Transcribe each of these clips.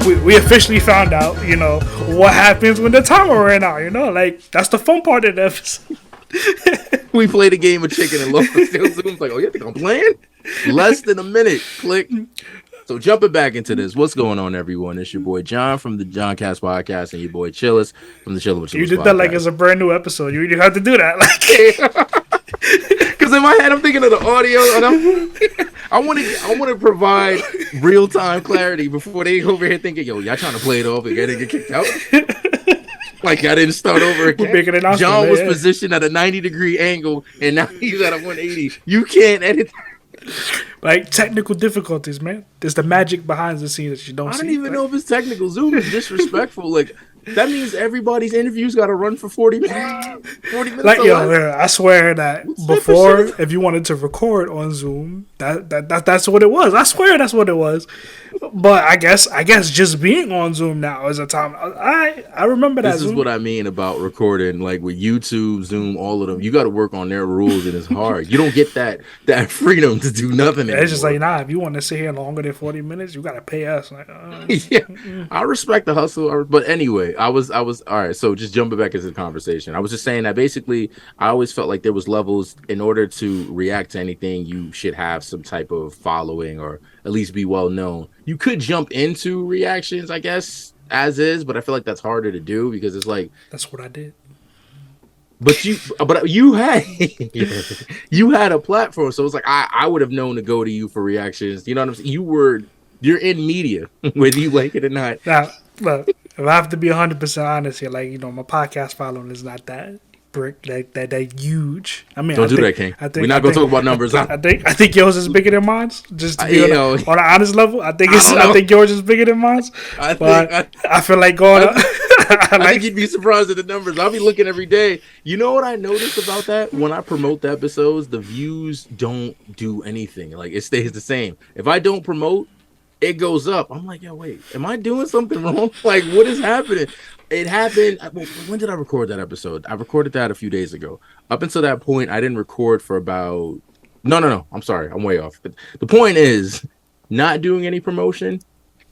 we officially found out, what happens when the timer ran out. Like that's the fun part of the episode. We played a game of chicken and lost. Zoom's like, oh, you think I'm playing? Less than a minute. Click. So jumping back into this, what's going on, everyone? It's your boy John from the John Cast Podcast and your boy Chillest from the Chillest with Chillest You did Podcast. that like it's a brand new episode. You really have to do that. Because in my head, I'm thinking of the audio, and I want to provide real time clarity before they over here thinking, yo, y'all trying to play it off and get kicked out. Like I didn't start over again. John was positioned at a 90-degree angle, and now he's at a 180. You can't edit. Like technical difficulties, man. There's the magic behind the scenes that you don't see. I don't even know if it's technical. Zoom is disrespectful. Like that means everybody's interviews got to run for 40 minutes. 40 minutes. Like I swear that before, if you wanted to record on Zoom, that's what it was. I swear that's what it was. But I guess just being on Zoom now is a time. I remember that. This is what I mean about recording, like with YouTube, Zoom, all of them. You got to work on their rules, and it's hard. You don't get that freedom to do nothing anymore. It's just like, nah, if you want to sit here longer than 40 minutes, you got to pay us. Like, yeah, I respect the hustle, but anyway, I was all right. So just jumping back into the conversation, I was just saying that basically, I always felt like there was levels. In order to react to anything, you should have some type of following or at least be well known. You could jump into reactions, I guess, as is, but I feel like that's harder to do because it's like that's what I did. But you had you had a platform, so it's like I would have known to go to you for reactions. You know what I'm saying? You're in media, whether you like it or not. Now, look, if I have to be 100% honest here, like my podcast following is not that that huge. I mean, don't do that, King. We're not gonna talk about numbers. I think yours is bigger than mine. Just to be on an honest level, I think yours is bigger than mine. I feel like going. I think you'd be surprised at the numbers. I'll be looking every day. You know what I noticed about that? When I promote the episodes, the views don't do anything. Like it stays the same. If I don't promote, it goes up. I'm like, yo, wait, am I doing something wrong? Like, what is happening? It happened. Well, when did I record that episode? I recorded that a few days ago. Up until that point, I didn't record for about. No. I'm sorry. I'm way off. But the point is, not doing any promotion.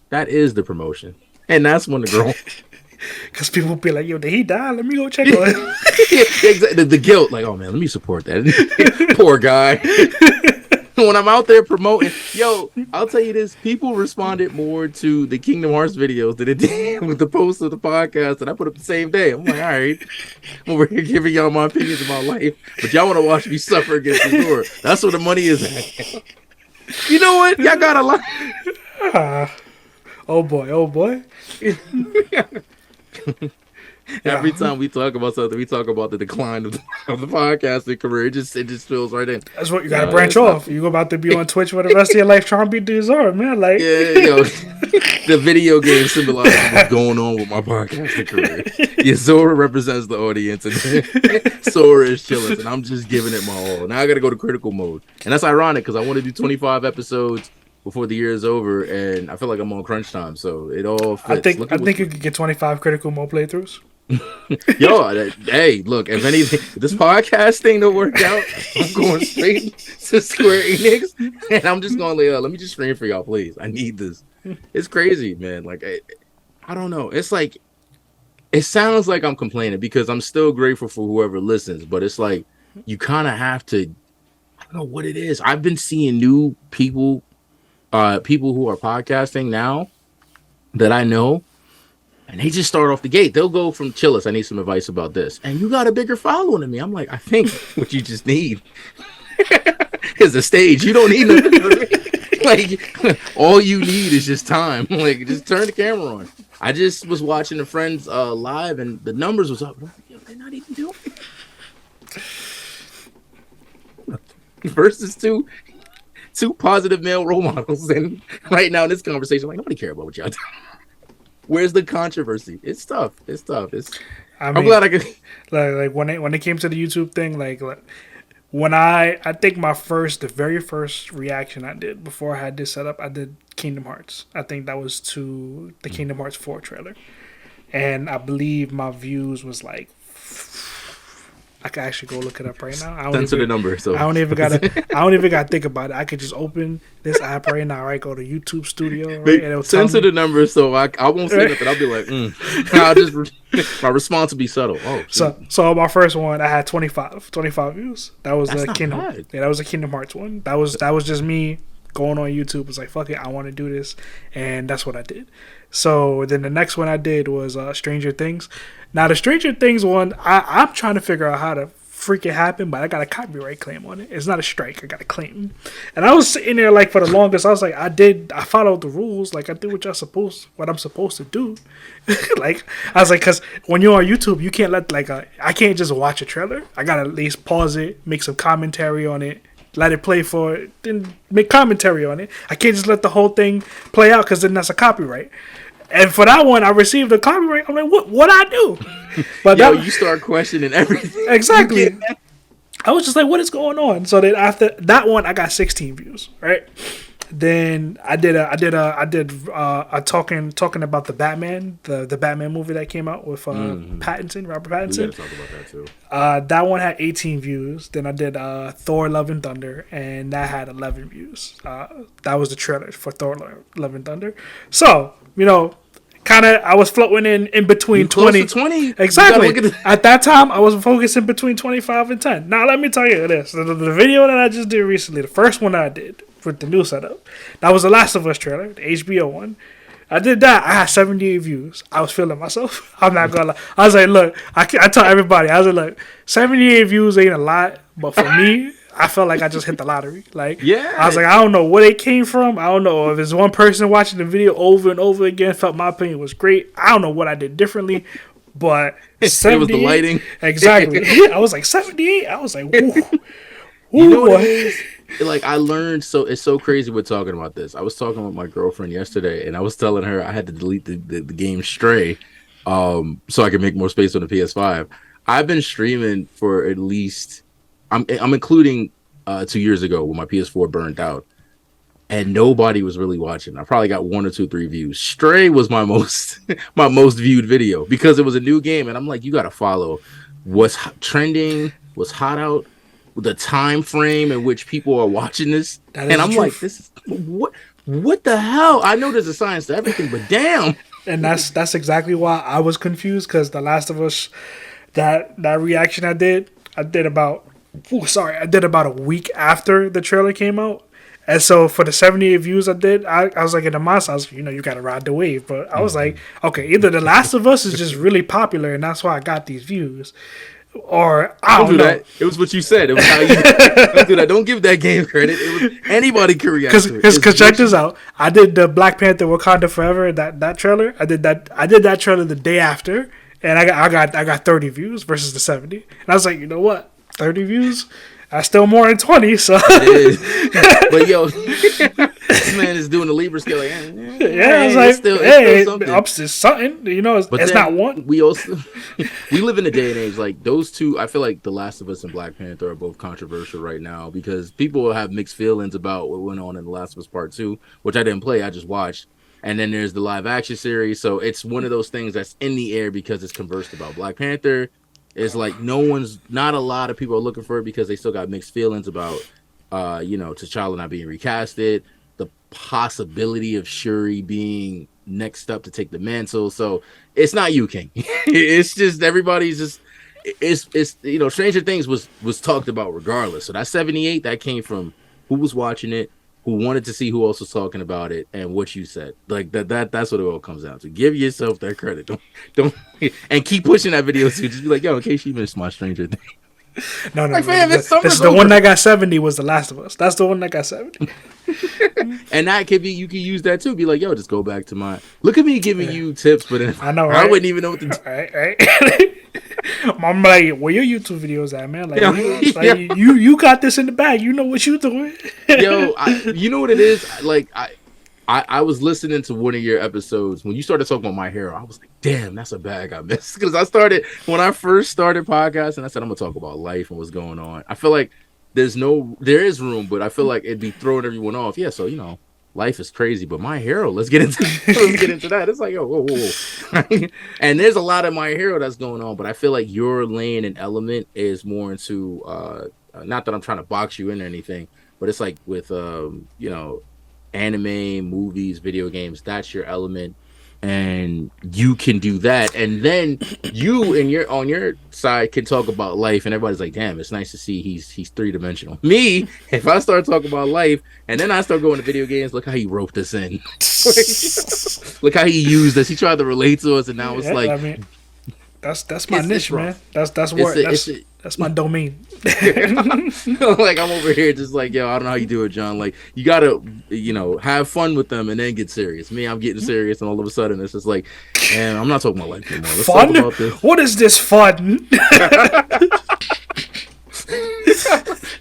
That is the promotion, and that's when the girl. Because people be like, yo, did he die? Let me go check on him. Yeah, exactly. The guilt, like, oh man, let me support that poor guy. When I'm out there promoting, yo, I'll tell you this, people responded more to the Kingdom Hearts videos than it did with the post of the podcast that I put up the same day. I'm like, all right, I'm over here giving y'all my opinions about life, but y'all want to watch me suffer against the door. That's where the money is at. You know what? Y'all got a lot. Oh boy. Every time we talk about something, we talk about the decline of the podcasting career. It just feels right in. That's what you gotta branch off. You about to be on Twitch for the rest of your life trying to be Dizar, man. Like, yeah, yo, the video game symbolizes what's going on with my podcasting career. Yeah, Zora represents the audience, and Sora is chilling, and I'm just giving it my all. Now I gotta go to critical mode, and that's ironic because I want to do 25 episodes before the year is over, and I feel like I'm on crunch time, so it all fits. I think you could get 25 critical mode playthroughs. Yo, hey, look, if this podcast thing don't work out, I'm going straight to Square Enix, and I'm just going to let me just stream for y'all, please. I need this. It's crazy, man. Like, I don't know. It's like, it sounds like I'm complaining because I'm still grateful for whoever listens, but it's like, you kind of have to, I don't know what it is. I've been seeing new people who are podcasting now that I know, and they just start off the gate. They'll go from Chillest, I need some advice about this. And you got a bigger following than me. I'm like, I think what you just need is a stage. You don't need nothing. Like, all you need is just time. Like, just turn the camera on. I just was watching the Friends live, and the numbers was up. They're not even doing it. Versus two positive male role models, and right now in this conversation, like, nobody care about what y'all do. Where's the controversy? It's tough. I'm glad I could. Like when it came to the YouTube thing, like when I think the very first reaction I did before I had this set up, I did Kingdom Hearts. I think that was to the Kingdom Hearts 4 trailer, and I believe my views was like I can actually go look it up right now. Censor the number. So I don't even gotta think about it. I could just open this app right now, right? Go to YouTube Studio, right? And it'll censor the number, so I won't say nothing. I'll be like, I'll just my response will be subtle. Oh, so my first one, I had 25 views. That was That's the not Kingdom. bad. Yeah, that was a Kingdom Hearts one. That was just me going on YouTube. It was like, fuck it, I want to do this, and that's what I did. So then the next one I did was Stranger Things. Now the Stranger Things one, I'm trying to figure out how to freak it happen, but I got a copyright claim on it. It's not a strike, I got a claim. And I was sitting there like for the longest, I was like, I followed the rules, like I did what I'm supposed to do. Like I was like, because when you're on YouTube, you can't let I can't just watch a trailer. I gotta at least pause it, make some commentary on it, let it play for it, then make commentary on it. I can't just let the whole thing play out because then that's a copyright. And for that one, I received a copyright. I'm like, what I do? But you start questioning everything. Exactly. I was just like, what is going on? So then after that one, I got 16 views, right? Then I did a talking about the Batman, the Batman movie that came out with Robert Pattinson. We gotta talk about that too. That one had 18 views. Then I did Thor: Love and Thunder, and that had 11 views. That was the trailer for Thor: Love and Thunder. So kind of, I was floating in between 20. 20. Exactly. At that time, I was focusing between 25 and 10. Now, let me tell you this. The video that I just did recently, the first one I did with the new setup, that was the Last of Us trailer, the HBO one. I did that. I had 78 views. I was feeling myself. I'm not going to lie. I was like, look, I tell everybody, I was like, look, 78 views ain't a lot, but for me, I felt like I just hit the lottery. Like, yeah. I was like, I don't know where they came from. I don't know if it's one person watching the video over and over again felt my opinion was great. I don't know what I did differently, but it was the lighting. Exactly. I was like 78. I was like, woo. You know what it is? Like, I learned, so it's so crazy we're talking about this. I was talking with my girlfriend yesterday, and I was telling her I had to delete the game Stray so I could make more space on the PS5. I've been streaming for at least... I'm including 2 years ago when my PS4 burned out, and nobody was really watching. I probably got 1 or 2, 3 views. Stray was my most viewed video because it was a new game, and I'm like, you got to follow what's trending, what's hot out, the time frame in which people are watching this, and I'm like, this is what the hell? I know there's a science to everything, but damn. And that's exactly why I was confused, because The Last of Us, that reaction I did about a week after the trailer came out. And so for the 78 views I did, I was like in the mindset, I was, you got to ride the wave. But I was like, okay, either The Last of Us is just really popular and that's why I got these views, or I don't know. That. It was what you said. It was how you don't do that. Don't give that game credit. It was anybody can react to it. Because check this out. I did the Black Panther Wakanda Forever, that trailer. I did that trailer the day after, and I got 30 views versus the 70. And I was like, you know what? 30 views? That's still more than 20, so. It is. But yo, this man is doing the Libra scale. Like, I was like, it's still something. It's something. It's not one. We live in a day and age like those two. I feel like The Last of Us and Black Panther are both controversial right now because people have mixed feelings about what went on in The Last of Us Part 2, which I didn't play. I just watched. And then there's the live action series. So it's one of those things that's in the air because it's conversed about. Black Panther is like not a lot of people are looking for it because they still got mixed feelings about, T'Challa not being recasted, the possibility of Shuri being next up to take the mantle. So it's not you, King. It's just everybody's just it's Stranger Things was talked about regardless. So that 78 that came from who was watching it, who wanted to see who else was talking about it, and what you said. Like that's what it all comes down to. Give yourself that credit. Don't and keep pushing that video too. Just be like, yo, in case you missed my Stranger Thing. No. Like, fam, the one that got 70 was The Last of Us. That's the one that got 70. And that could be, you can use that too. Be like, yo, just go back to look at me giving you tips, but then I know, right? I wouldn't even know what to do. Right. I'm like, where your YouTube videos at, man? Like, you got this in the bag. You know what you doing. Yo, you know what it is? Like, I was listening to one of your episodes when you started talking about My Hero. I was like, damn, that's a bag I missed. Because when I first started podcasting, I said, I'm going to talk about life and what's going on. I feel like there is room, but I feel like it'd be throwing everyone off. Yeah, so, life is crazy, but My Hero, let's get into that. It's like, yo, whoa. And there's a lot of My Hero that's going on, but I feel like your lane and element is more into not that I'm trying to box you in or anything, but it's like with anime, movies, video games, that's your element. And you can do that, and then you and on your side can talk about life, and everybody's like, "Damn, it's nice to see he's 3-dimensional." Me, if I start talking about life, and then I start going to video games, look how he roped us in. Look how he used us. He tried to relate to us, and now it's like, I mean, that's my niche, man. That's my domain. Like, I'm over here just like, yo, I don't know how you do it, John. Like, you gotta, have fun with them and then get serious. Me, I'm getting serious, and all of a sudden it's just like, man, I'm not talking about life anymore. Let's fun? talk about this. What is this fun?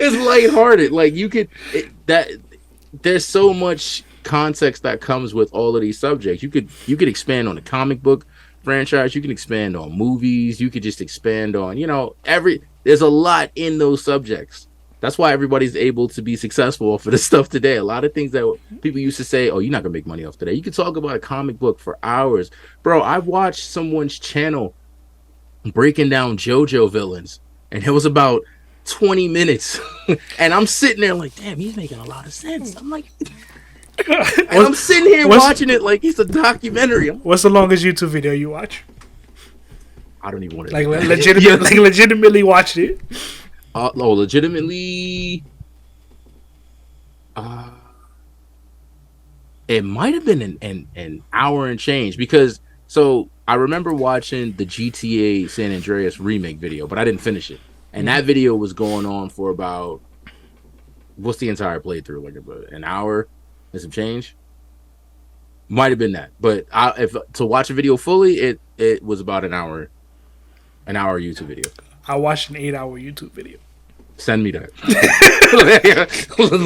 It's lighthearted. Like, there's so much context that comes with all of these subjects. You could expand on the comic book franchise. You can expand on movies. You could just expand on, there's a lot in those subjects. That's why everybody's able to be successful for this stuff today. A lot of things that people used to say, oh, you're not gonna make money off today. You could talk about a comic book for hours. Bro, I watched someone's channel breaking down JoJo villains, and it was about 20 minutes. And I'm sitting there like, damn, he's making a lot of sense. I'm like, and I'm sitting here watching it like it's a documentary. What's the longest YouTube video you watch? I don't even want to legitimately watched it. Legitimately. It might have been an hour and change, because I remember watching the GTA San Andreas remake video, but I didn't finish it, and that video was going on for about, what's the entire playthrough, like about an hour and some change. Might have been that, but if to watch a video fully, it was about an hour YouTube video. I watched an 8-hour YouTube video. Send me that.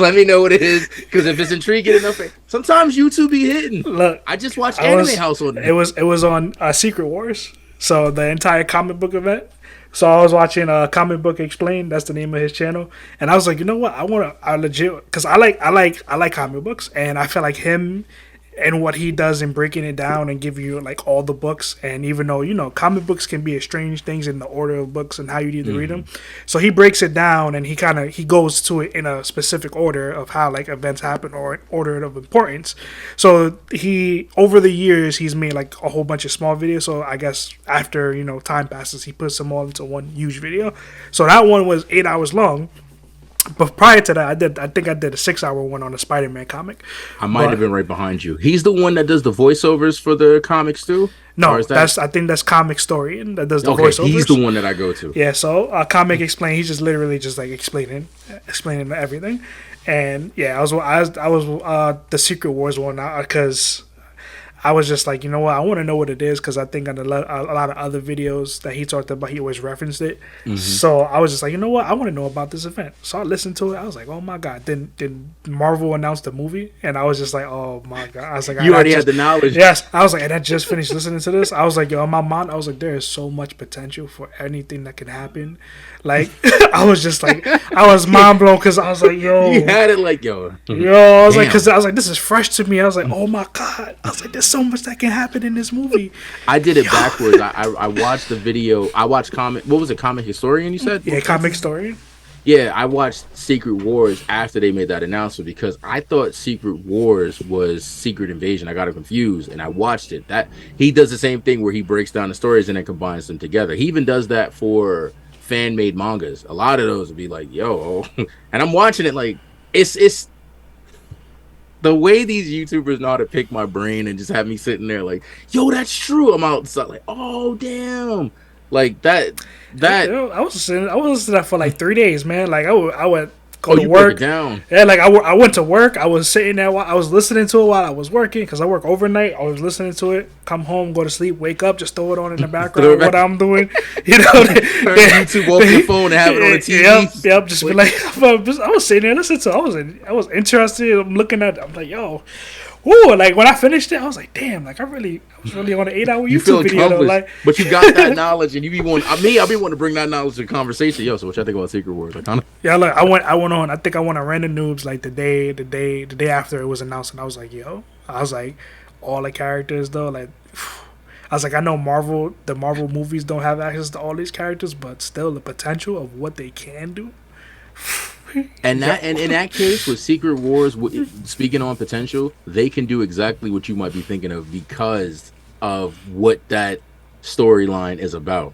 Let me know what it is, because if it's intriguing enough, sometimes YouTube be hitting. Look, I just watched Anime House on it. It was on Secret Wars, so the entire comic book event. So I was watching Comic Book Explained. That's the name of his channel, and I was like, you know what? I legit, because I like comic books, and I feel like him and what he does in breaking it down and giving you like all the books. And even though comic books can be strange things in the order of books and how you need to read them, so he breaks it down, and he goes to it in a specific order of how like events happen, or order of importance. So he, over the years, he's made like a whole bunch of small videos. So I guess after time passes, he puts them all into one huge video. So that one was 8 hours long. But prior to that, I think I did a 6-hour one on a Spider-Man comic. I might have been right behind you. He's the one that does the voiceovers for the comics too? No, I think that's Comic Historian that does the voiceovers. He's the one that I go to. Yeah, so Comic Explain, he's just literally just like explaining everything. And yeah, I was the Secret Wars one, because I was just like, you know what, I want to know what it is, because I think on a lot of other videos that he talked about, he always referenced it. So I was just like, you know what, I want to know about this event. So I listened to it. I was like, oh my god. Then Marvel announced the movie, and I was just like, oh my god. I was like, you already had the knowledge. Yes, I was like, and I just finished listening to this. I was like, yo, in my mind, I was like, there is so much potential for anything that can happen. Like, I was just like, I was mind blown, because I was like, yo, you had it like, yo, I was like, because I was like, this is fresh to me. I was like, oh my god. I was like, there's so much that can happen in this movie. I did it backwards. I watched the video. I watched Comic Historian, you said? Yeah, Comic Historian. Yeah, I watched Secret Wars after they made that announcement, because I thought Secret Wars was Secret Invasion. I got it confused, and I watched it. That he does the same thing where he breaks down the stories and then combines them together. He even does that for fan-made mangas. A lot of those would be like, yo, and I'm watching it like, it's the way these YouTubers know how to pick my brain and just have me sitting there like, yo, that's true. I'm outside like, oh damn, like that. I was listening to that for like 3 days, man. Like I would go to work. Down. Yeah, like I went to work. I was sitting there while I was listening to it while I was working, because I work overnight. I was listening to it. Come home, go to sleep, wake up, just throw it on in the background. What I'm doing, YouTube off your phone and have it on the TV. Yep. Just be like, I was sitting there listening to it. I was interested. I'm looking at it. I'm like, yo, Ooh, like when I finished it, I was like, damn, like I was really on an 8 hour You feel YouTube video though. accomplished, Like, but you got that knowledge, and you be wanting. I'll be wanting to bring that knowledge to the conversation. Yo, so what y'all think about Secret Wars? Like, kind of. yeah, look, I went on. I think I went on Random Noobs like the day after it was announced, and I was like, yo, I was like, all the characters though, like, I was like, I know the Marvel movies don't have access to all these characters, but still, the potential of what they can do. And in that case, with Secret Wars, speaking on potential, they can do exactly what you might be thinking of because of what that storyline is about.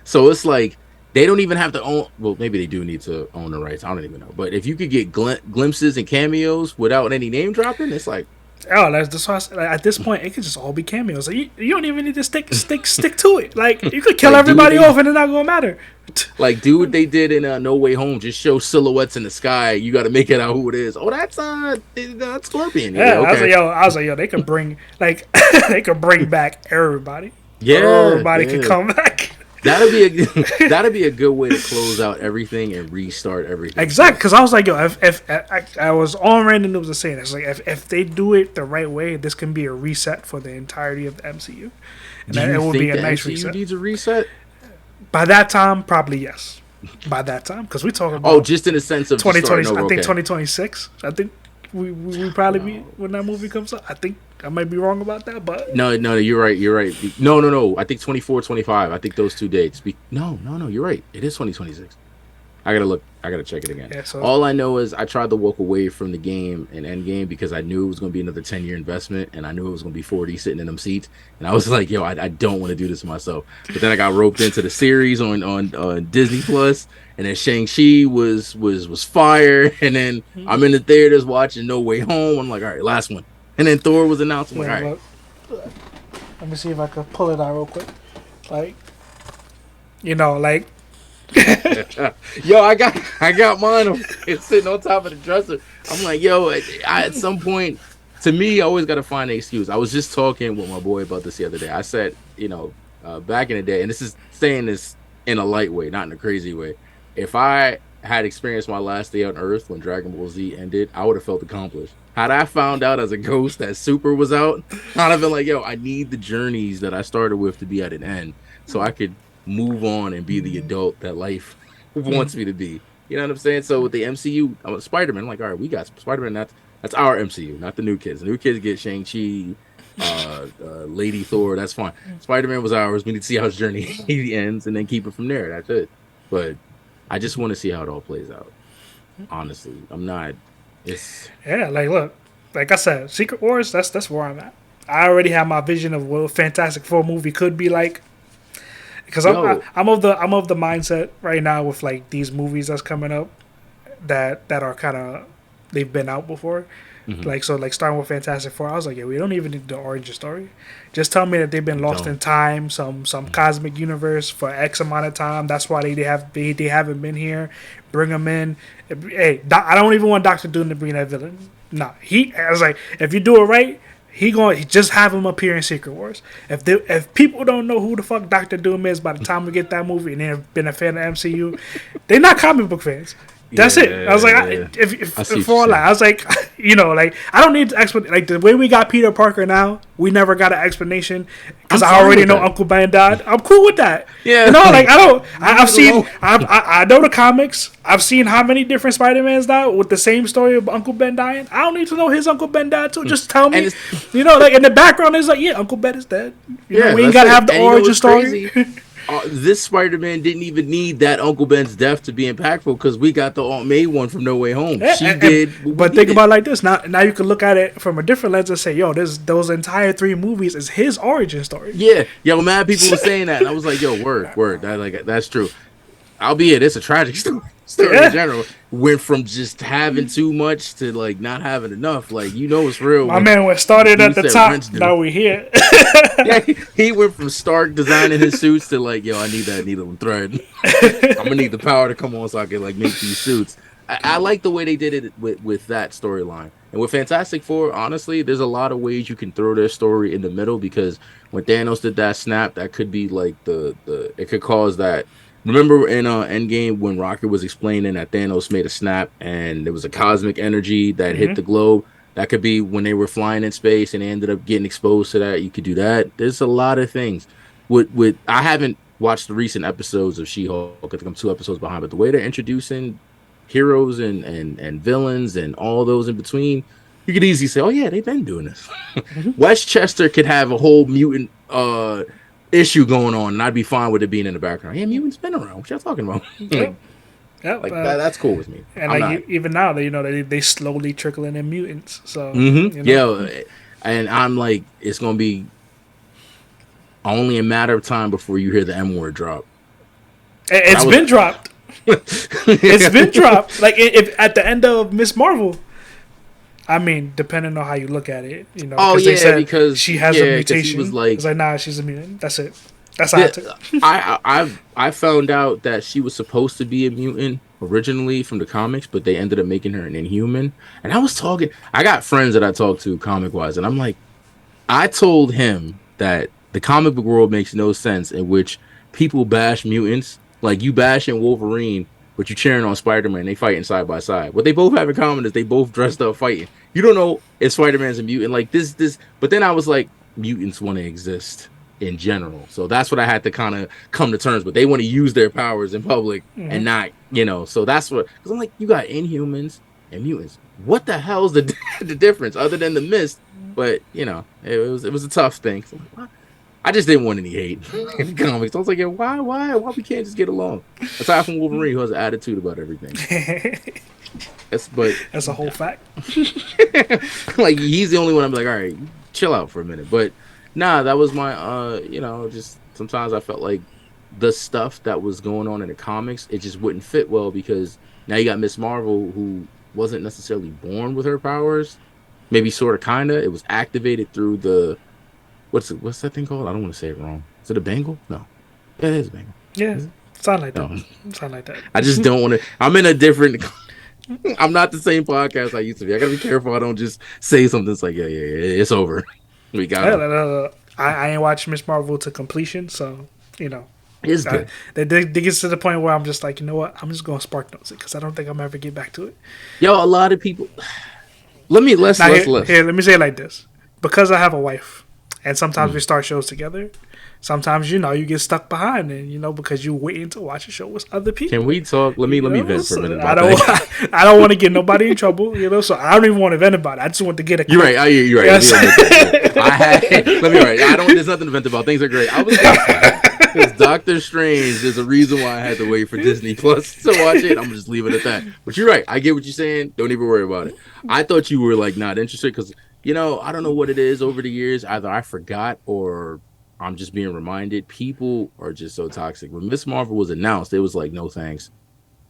So it's like they don't even have to own. Well, maybe they do need to own the rights. I don't even know. But if you could get glimpses and cameos without any name dropping, it's like, Oh, that's why like, at this point it could just all be cameos. Like, you don't even need to stick to it. Like you could kill like, everybody off and it's not gonna matter. like do what they did in No Way Home. Just show silhouettes in the sky. You got to make it out who it is. Oh, that's Scorpion. Yeah, Okay. I was like, yo, they could bring like they could bring back everybody. Yeah, Everybody yeah. could come back. That'd be a good way to close out everything and restart everything. Exactly, because I was like, yo, if I was on Random News was saying this, like if they do it the right way, this can be a reset for the entirety of the MCU, and Do you it would think be a the nice MCU reset. needs a reset? By that time, probably yes. By that time, because we talking about Just in the sense of 2020. starting over, I think okay. 2026. I think we probably be when that movie comes out. I think I might be wrong about that, but No, you're right. No. I think 24, 25. I think those two dates. No. You're right. It is 2026. I gotta look. I gotta check it again. Yeah, so- All I know is I tried to walk away from the game and Endgame because I knew it was gonna be another 10-year investment, and I knew it was gonna be 4D sitting in them seats, and I was like, yo, I don't want to do this myself. But then I got roped into the series on Disney Plus, and then Shang-Chi was fire, and then I'm in the theaters watching No Way Home. I'm like, all right, last one, and then Thor was announced. I'm like, all right. look, let me see if I can pull it out real quick. Like, like. Yo, I got mine. It's sitting on top of the dresser. I'm like, yo, at some point, to me, I always got to find an excuse. I was just talking with my boy about this the other day. I said, back in the day, and this is saying this in a light way, not in a crazy way. If I had experienced my last day on Earth when Dragon Ball Z ended, I would have felt accomplished. Had I found out as a ghost that Super was out, I'd have been like, yo, I need the journeys that I started with to be at an end so I could move on and be the adult that life wants me to be. You know what I'm saying? So with the MCU, Spider-Man, I'm like, all right, we got Spider-Man. That's our MCU, not the new kids. The new kids get Shang-Chi, Lady Thor. That's fine. Spider-Man was ours. We need to see how his journey ends and then keep it from there. That's it. But I just want to see how it all plays out. Honestly, I'm not. Yeah, like look, like I said, Secret Wars. That's where I'm at. I already have my vision of what a Fantastic Four movie could be like. Because I'm of the mindset right now with like these movies that's coming up that are kind of they've been out before. Mm-hmm. Like starting with Fantastic Four, I was like, yeah, we don't even need the origin story. Just tell me that they've been lost in time, some cosmic universe for X amount of time. That's why they haven't been here. Bring them in. Hey, I don't even want Doctor Doom to be that villain. Nah, I was like, if you do it right. He just have him appear in Secret Wars. If people don't know who the fuck Doctor Doom is by the time we get that movie and they've been a fan of MCU, they're not comic book fans. That's it. I was like, if all that, I was like, like I don't need to explain. Like the way we got Peter Parker now, we never got an explanation because I already know Uncle Ben died. I'm cool with that. Yeah, like I know the comics. I've seen how many different Spider-Mans died with the same story of Uncle Ben dying. I don't need to know his Uncle Ben died too. Just tell me. Like in the background is like, yeah, Uncle Ben is dead. We ain't gotta have the origin story. This Spider-Man didn't even need that Uncle Ben's death to be impactful because we got the Aunt May one from No Way Home. But think about it like this. Now you can look at it from a different lens and say, yo, those entire 3 movies is his origin story. Yeah. Yo, mad people were saying that. And I was like, yo, word. That's true. Albeit, it's a tragic story in general. Went from just having too much to like not having enough. Like, it's real. My man was started at the top. Now we here. Yeah, he went from Stark designing his suits to like, yo, I need that needle and thread. I'm gonna need the power to come on so I can like make these suits. I like the way they did it with that storyline. And with Fantastic Four, honestly, there's a lot of ways you can throw their story in the middle because when Thanos did that snap, that could be like it could cause that. Remember in Endgame when Rocket was explaining that Thanos made a snap and there was a cosmic energy that hit the globe? That could be when they were flying in space and they ended up getting exposed to that. You could do that. There's a lot of things. With I haven't watched the recent episodes of She-Hulk. I think I'm 2 episodes behind, but the way they're introducing heroes and villains and all those in between, you could easily say, "Oh yeah, they've been doing this." Westchester could have a whole mutant issue going on, and I'd be fine with it being in the background. Yeah, mutants been around. What y'all talking about? That's cool with me. And even now, they slowly trickling in mutants. So yeah, and I'm like, it's gonna be only a matter of time before you hear the M word drop. It's been dropped. It's been dropped. Like if at the end of Miss Marvel. I mean, depending on how you look at it, Oh yeah, they said because she has a mutation. Was like, it's like, nah, she's a mutant. That's it. That's how I took it. I found out that she was supposed to be a mutant originally from the comics, but they ended up making her an Inhuman. And I got friends that I talk to comic wise, and I'm like, I told him that the comic book world makes no sense in which people bash mutants, like you bashing Wolverine, but you cheering on Spider-Man. They fighting side by side. What they both have in common is they both dressed up fighting. You don't know if Spider-Man's a mutant, like this. But then I was like, mutants want to exist in general, so that's what I had to kind of come to terms with. They want to use their powers in public and not, so that's what. Because I'm like, you got Inhumans and mutants. What the hell's the difference other than the mist? But it was a tough thing. So I just didn't want any hate in the comics. I was like, yeah, why we can't just get along? Aside from Wolverine, who has an attitude about everything. That's a whole fact. Like he's the only one. I'm like, all right, chill out for a minute. But nah, that was my just sometimes I felt like the stuff that was going on in the comics, it just wouldn't fit well because now you got Miss Marvel who wasn't necessarily born with her powers. Maybe sort of kinda. It was activated through the what's that thing called? I don't want to say it wrong. Is it a bangle? No. Yeah, it is a bangle. Yeah. Sound like that. Sound like that. I just don't want to. I'm in a different. I'm not the same podcast I used to be. I gotta be careful. I don't just say something that's like, yeah, it's over. We got it. I ain't watched Miss Marvel to completion, so it's good. They get to the point where I'm just like, you know what? I'm just gonna spark notes it because I don't think I'm ever get back to it. Yo, a lot of people. Let's here. Let me say it like this: because I have a wife, and sometimes we start shows together. Sometimes you get stuck behind it, because you're waiting to watch a show with other people. Can we talk? Let me vent for a minute. I don't want to get nobody in trouble, so I don't even want to vent about it. I just want to get a. You're right. You're right. There's nothing to vent about. Things are great. I was because Doctor Strange. There's a reason why I had to wait for Disney Plus to watch it. I'm gonna just leave it at that. But you're right. I get what you're saying. Don't even worry about it. I thought you were like not interested because I don't know what it is over the years. Either I forgot or I'm just being reminded. People are just so toxic. When Miss Marvel was announced, it was like, no thanks.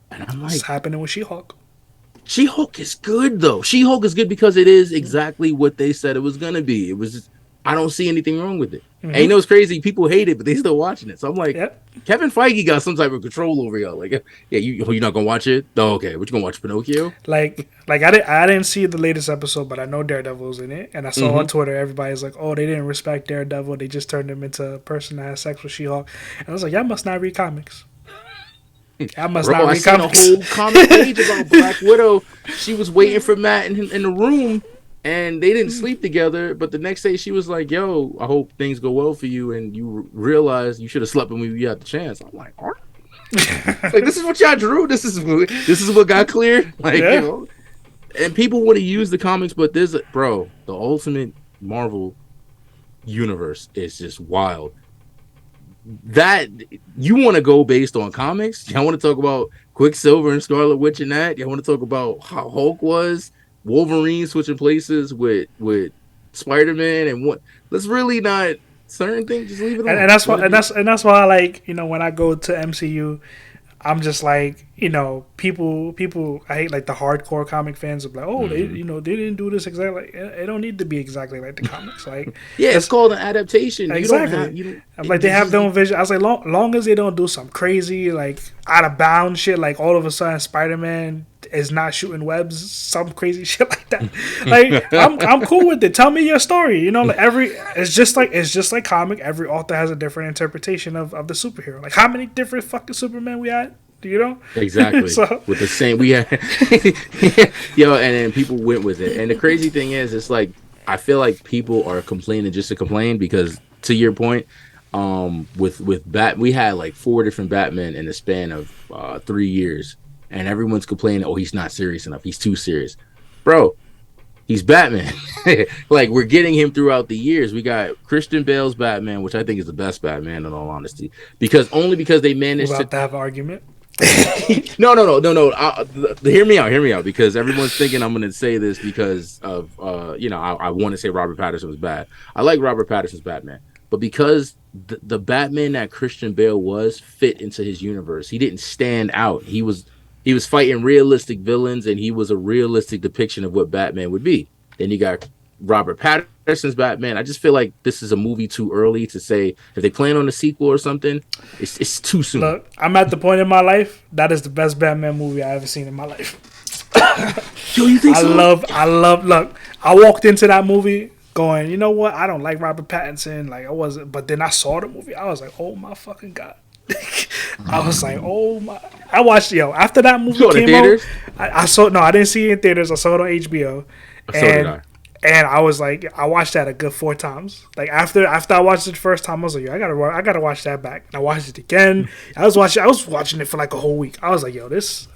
And I'm like, what's happening with She-Hulk? She-Hulk is good though. She-Hulk is good because it is exactly what they said it was gonna be. It was just, I don't see anything wrong with it. Mm-hmm. And it's crazy. People hate it, but they still watching it. So I'm like, Kevin Feige got some type of control over y'all. Like, yeah, you're not gonna watch it? Oh, okay. What you gonna watch? Pinocchio? Like I didn't see the latest episode, but I know Daredevil's in it, and I saw on Twitter everybody's like, oh, they didn't respect Daredevil. They just turned him into a person that has sex with She-Hulk. And I was like, y'all must not read comics. I must not read comics. A whole comic page about Black Widow. She was waiting for Matt in the room. And they didn't sleep together, but the next day she was like, yo, I hope things go well for you, and you realize you should have slept when you had the chance. I'm like, all right. Like, this is what y'all drew? This is what got cleared? Like, and people want to use the comics, but the ultimate Marvel universe is just wild. That, you want to go based on comics? Y'all want to talk about Quicksilver and Scarlet Witch and that? Y'all want to talk about how Hulk was? Wolverine switching places with Spider-Man and what? Let's really not certain things. Just leave it alone. And that's why like when I go to MCU, I'm just like people. I hate like the hardcore comic fans of like they didn't do this exactly. It don't need to be exactly like the comics. Like it's called an adaptation. Exactly. They have their own vision. I was like long as they don't do some crazy like out of bounds shit. Like all of a sudden Spider-Man is not shooting webs, some crazy shit like that. Like I'm cool with it. Tell me your story. Like it's just like comic. Every author has a different interpretation of the superhero. Like how many different fucking Superman we had? you know? Exactly. So With the same, we had, yo, and then people went with it. And the crazy thing is, it's like I feel like people are complaining just to complain because, to your point, with we had like 4 different Batmen in the span of 3 years, and everyone's complaining, oh, he's not serious enough, he's too serious, bro. He's Batman. Like, we're getting him throughout the years. We got Christian Bale's Batman, which I think is the best Batman in all honesty, because they managed about to have an argument. No. Hear me out. Because everyone's thinking I'm going to say this because of, I want to say Robert Pattinson was bad. I like Robert Pattinson's Batman, but because the Batman that Christian Bale was fit into his universe, he didn't stand out. He was fighting realistic villains, and he was a realistic depiction of what Batman would be. Then you got Robert Pattinson's Batman. I just feel like this is a movie too early to say if they plan on a sequel or something. It's too soon. Look, I'm at the point in my life that is the best Batman movie I ever seen in my life. Yo, you think so? I love. Look, I walked into that movie going, you know what? I don't like Robert Pattinson. Like, I wasn't, but then I saw the movie. I was like, oh my fucking god. I was like, oh my. I watched, after that movie came out, I saw, no, I didn't see it in theaters. I saw it on HBO. So did I. And I was like, I watched that a good 4 times. Like, after I watched it the first time, I was like, yo, I gotta watch that back. And I watched it again. I was watching it for like a whole week. I was like, yo, this.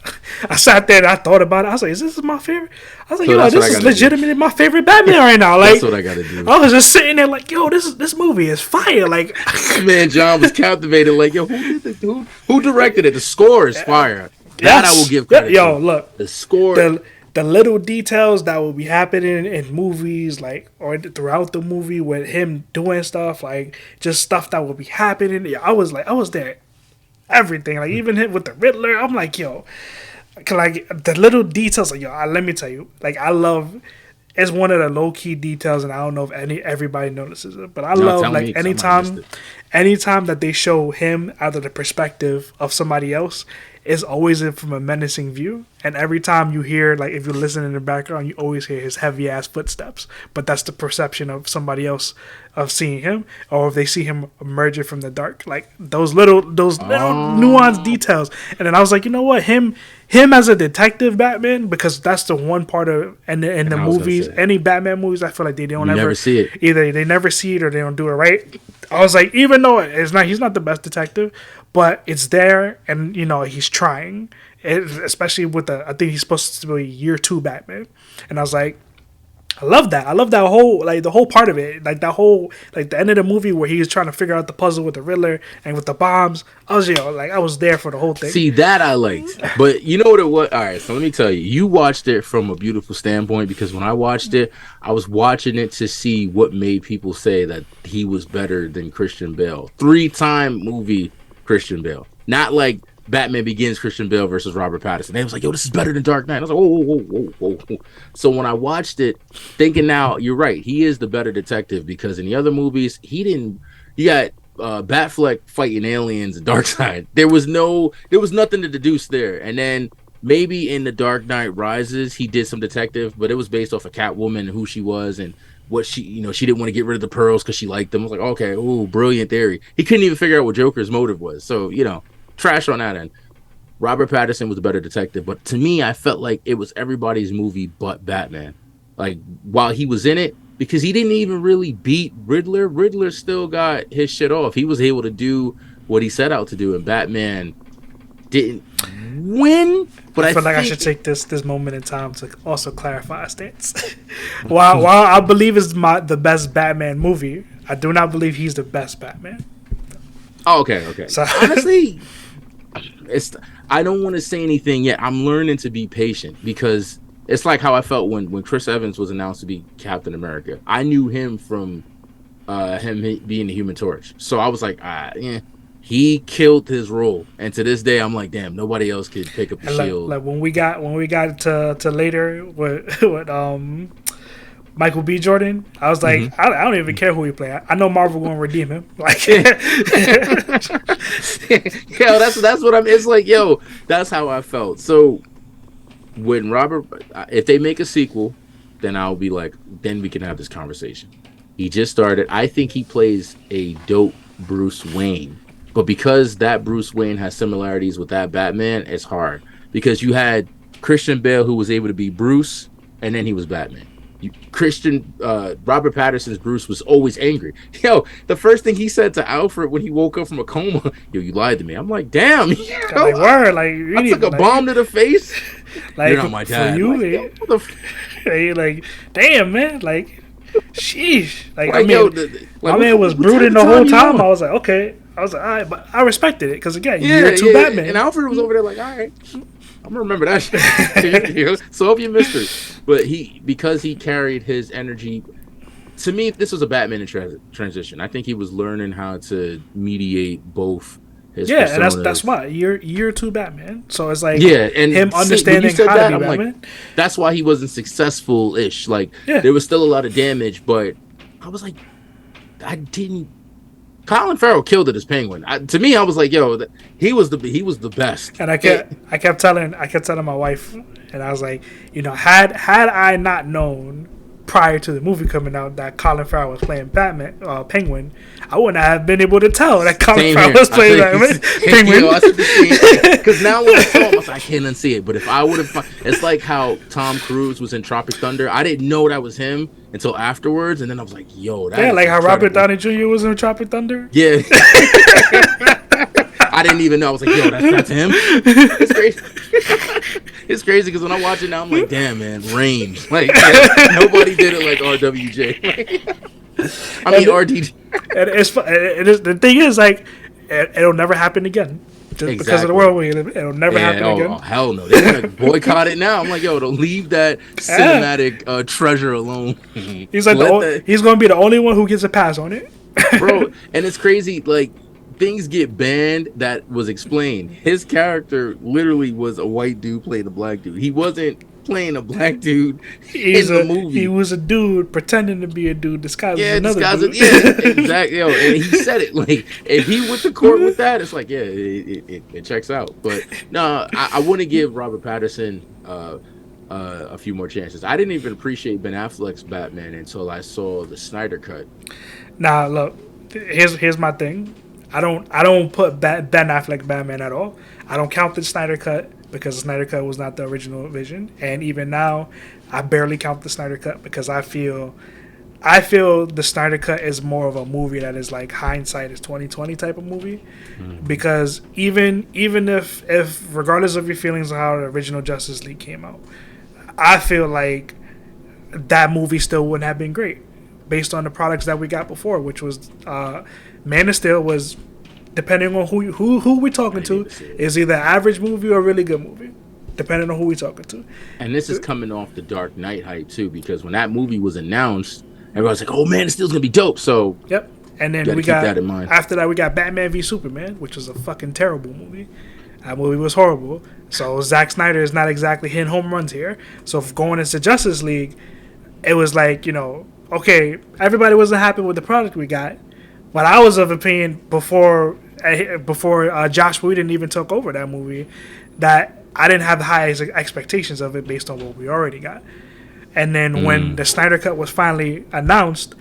I sat there and I thought about it. I was like, is this my favorite? I was like, yo, this is legitimately my favorite Batman right now. Like, that's what I gotta do. I was just sitting there like, yo, this movie is fire. Like, man, John was captivated. Like, yo, who directed it? The score is fire. That I will give credit. Yo, look, the score. The little details that will be happening in movies, like, or throughout the movie with him doing stuff, like, just stuff that will be happening. Yeah, I was there. Everything. Like, even him with the Riddler, I'm like, yo. Like, the little details, like, yo, let me tell you. Like, I love, it's one of the low-key details, and I don't know if everybody notices it, but I love, like, anytime that they show him out of the perspective of somebody else, it's always from a menacing view. And every time you hear, like, if you listen in the background, you always hear his heavy ass footsteps. But that's the perception of somebody else of seeing him, or if they see him emerging from the dark. Like, those little nuanced details. And then I was like, you know what, him as a detective Batman, because that's the one part of in the movies, any Batman movies, I feel like they don't ever see it. Either they never see it or they don't do it right. I was like, even though he's not the best detective, but it's there, and he's trying. Especially with I think he's supposed to be year 2 Batman, and I was like, I love that. I love that whole, like, the whole part of it, like that whole, like the end of the movie where he was trying to figure out the puzzle with the Riddler and with the bombs. I was, I was there for the whole thing. See, that I liked, but you know what it was. All right, so let me tell you, you watched it from a beautiful standpoint, because when I watched it, I was watching it to see what made people say that he was better than Christian Bale. 3-time movie Christian Bale, not like Batman Begins Christian Bale versus Robert Pattinson. They was like, yo, this is better than Dark Knight. I was like, whoa. So when I watched it, thinking now, you're right, he is the better detective, because in the other movies, he didn't. You got Batfleck fighting aliens and Darkseid. There was nothing to deduce there. And then maybe in The Dark Knight Rises, he did some detective, but it was based off of Catwoman and who she was and what she didn't want to get rid of the pearls because she liked them. I was like, okay, brilliant theory. He couldn't even figure out what Joker's motive was. So, trash on that end. Robert Pattinson was a better detective, but to me, I felt like it was everybody's movie but Batman. Like, while he was in it, because he didn't even really beat Riddler. Riddler still got his shit off. He was able to do what he set out to do, and Batman didn't win. But I feel like I should take this moment in time to also clarify a stance. while I believe it's the best Batman movie, I do not believe he's the best Batman. Oh, okay. So honestly, I don't want to say anything yet. I'm learning to be patient, because it's like how I felt when Chris Evans was announced to be Captain America. I knew him from him being the Human Torch, so I was like, he killed his role. And to this day, I'm like, damn, nobody else could pick up the shield. Like when we got to later with Michael B. Jordan, I was like, I don't even care who he play. I know Marvel going to redeem him. Like, yo, that's what I'm. It's like, yo, that's how I felt. So when if they make a sequel, then I'll be like, then we can have this conversation. He just started. I think he plays a dope Bruce Wayne. But because that Bruce Wayne has similarities with that Batman, it's hard because you had Christian Bale who was able to be Bruce, and then he was Batman. Robert Pattinson's Bruce was always angry. Yo, the first thing he said to Alfred when he woke up from a coma, yo, you lied to me. I'm like, damn, yo, like, word, like I took a bomb to the face. Like, you're not my dad. For you, like, damn, man, like, sheesh, like I mean, my man was brooding the whole time. I was like, okay. I was like, all right, but I respected it because again, you're two Batman. And Alfred was over there like, all right, I'm gonna remember that shit. So if you missed it, but because he carried his energy. To me, this was a Batman in transition. I think he was learning how to mediate both his personas. And that's why you're two Batman. So it's like and him understanding how to be Batman. Like, that's why he wasn't successful-ish. Like there was still a lot of damage, but I was like, I didn't. Colin Farrell killed it as Penguin. To me, I was like, yo, he was the best. And I kept telling my wife, and I was like, you know, had I not known prior to the movie coming out that Colin Farrell was playing Penguin, I wouldn't have been able to tell that Colin Farrell was playing Penguin. Because now when I saw him, I was like, I can't unsee it. But if I would have, it's like how Tom Cruise was in Tropic Thunder. I didn't know that was him until afterwards, and then I was like, yo, that like how Robert Downey Jr. was in Tropic Thunder. Yeah. I didn't even know. I was like, yo, that's him. It's crazy. It's crazy because when I watch it now, I'm like, damn, man, range. Like, nobody did it like RWJ. I mean, RDJ. And the thing is, like, it'll never happen again. Just because of the world, it'll never happen again. Oh, hell no. They're going to boycott it now. I'm like, yo, don't leave that cinematic treasure alone. He's like, he's going to be the only one who gets a pass on it. Bro, and it's crazy, like, things get banned that was explained. His character literally was a white dude playing a black dude. He wasn't playing a black dude in the movie. He was a dude pretending to be a dude disguised as another dude. Exactly. Yo, and he said it. Like, if he went to court with that, it's like, yeah, it checks out. But no, I want to give Robert Pattinson a few more chances. I didn't even appreciate Ben Affleck's Batman until I saw the Snyder cut. Now, look, here's my thing. I don't put Ben Affleck Batman at all. I don't count the Snyder cut because the Snyder cut was not the original vision, and even now, I barely count the Snyder cut because I feel the Snyder cut is more of a movie that is like hindsight is 20/20 type of movie. Mm-hmm. Because even if regardless of your feelings on how the original Justice League came out, I feel like that movie still wouldn't have been great based on the products that we got before, which was. Man of Steel was, depending on who we're talking to, is either average movie or a really good movie, depending on who we're talking to. And this is coming off the Dark Knight hype too, because when that movie was announced, everybody was like, "Oh, Man of Steel's gonna be dope." So yep. And then we got that in mind. After that, we got Batman v Superman, which was a fucking terrible movie. That movie was horrible. So Zack Snyder is not exactly hitting home runs here. So if going into Justice League, it was like, you know, okay, everybody wasn't happy with the product we got. But I was of opinion before Josh Whedon even took over that movie that I didn't have the highest expectations of it based on what we already got. And then when the Snyder Cut was finally announced,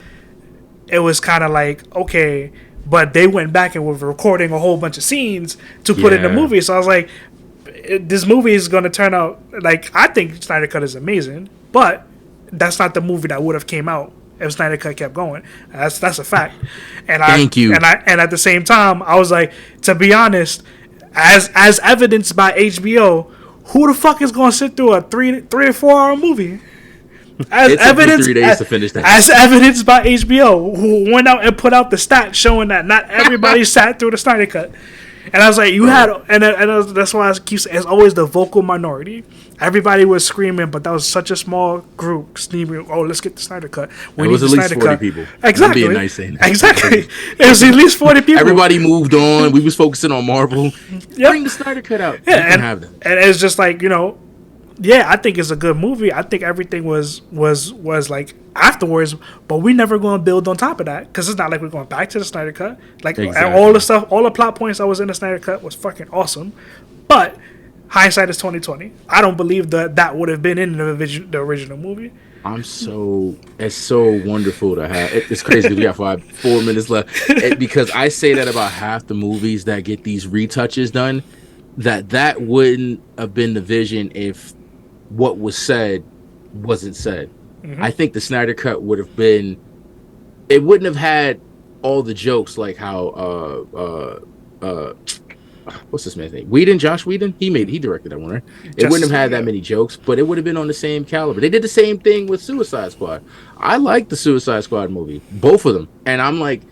it was kind of like, okay, but they went back and were recording a whole bunch of scenes to put in the movie. So I was like, this movie is going to turn out, like, I think Snyder Cut is amazing, but that's not the movie that would have came out if Snyder Cut kept going. That's a fact. And Thank you. And at the same time, I was like, to be honest, as evidenced by HBO, who the fuck is going to sit through a 3 or 4 hour movie? As evidenced 3 days to finish that. As evidenced by HBO, who went out and put out the stats showing that not everybody sat through the Snyder Cut. And I was like, that's why I keep saying, it's always the vocal minority. Everybody was screaming, but that was such a small group screaming, "Oh, let's get the Snyder Cut." It was at least 40 people. Exactly. Being nice saying that. Exactly. It was at least 40 people. Everybody moved on. We was focusing on Marvel. Bring the Snyder Cut out. Yeah, and it's just like, you know, yeah, I think it's a good movie. I think everything was like afterwards, but we never going to build on top of that because it's not like we're going back to the Snyder Cut. Like all the stuff, all the plot points that was in the Snyder Cut was fucking awesome, but Hindsight is 2020. I don't believe that would have been in the original movie. It's so wonderful to have. It's crazy because we got 4 minutes left. Because I say that about half the movies that get these retouches done, that wouldn't have been the vision if what was said wasn't said. Mm-hmm. I think the Snyder Cut would have been. It wouldn't have had all the jokes like how what's this man's name? Josh Whedon? He directed that one, right? It wouldn't have had that many jokes, but it would have been on the same caliber. They did the same thing with Suicide Squad. I like the Suicide Squad movie, both of them. And I'm like,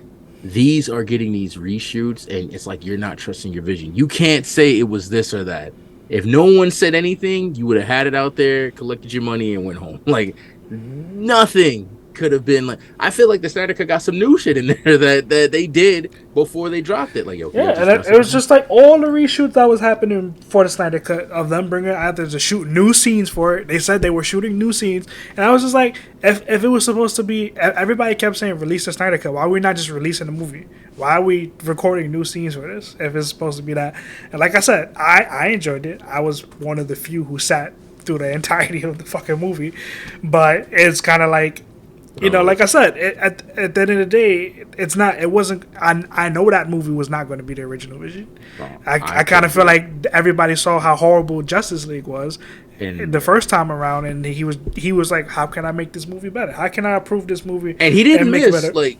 these are getting these reshoots, and it's like you're not trusting your vision. You can't say it was this or that. If no one said anything, you would have had it out there, collected your money, and went home. Like, nothing could have been like. I feel like the Snyder Cut got some new shit in there that they did before they dropped it. Like, yo, and it was just like all the reshoots that was happening for the Snyder Cut of them bringing out there to shoot new scenes for it. They said they were shooting new scenes, and I was just like, if it was supposed to be, everybody kept saying release the Snyder Cut. Why are we not just releasing the movie? Why are we recording new scenes for this if it's supposed to be that? And like I said, I enjoyed it. I was one of the few who sat through the entirety of the fucking movie, but it's kind of like. Like I said, at the end of the day, it's not. It wasn't. I know that movie was not going to be the original vision. I kind of feel like everybody saw how horrible Justice League was the first time around, and he was like, "How can I make this movie better? How can I improve this movie?" And he didn't miss. Like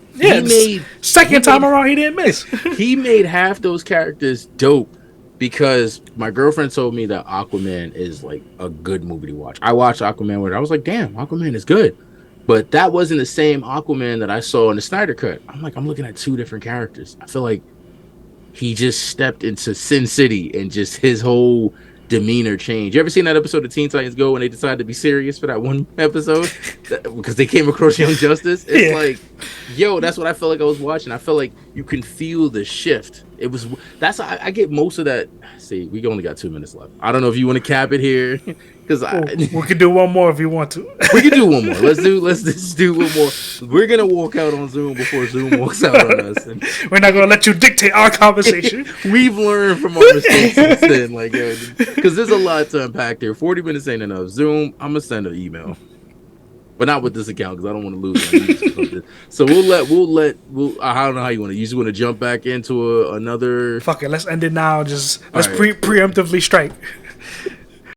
second time around, he didn't miss. He made half those characters dope. Because my girlfriend told me that Aquaman is like a good movie to watch. I watched Aquaman with her. I was like, "Damn, Aquaman is good." But that wasn't the same Aquaman that I saw in the Snyder Cut. I'm looking at two different characters. I feel like he just stepped into Sin City and just his whole demeanor changed. You ever seen that episode of Teen Titans Go when they decided to be serious for that one episode? Because they came across Young Justice? It's like, yo, that's what I felt like I was watching. I felt like you can feel the shift. That's how I get most of that. See, we only got 2 minutes left. I don't know if you want to cap it here. Because we can do one more if you want to. We can do one more. Let's just do one more. We're gonna walk out on Zoom before Zoom walks out on us. And we're not gonna let you dictate our conversation. We've learned from our mistakes since then, because there's a lot to unpack there. 40 minutes ain't enough. Zoom, I'm gonna send an email, but not with this account because I don't want to lose it. So I don't know how you want to. You just want to jump back into another. Fuck it. Let's end it now. Let's preemptively strike.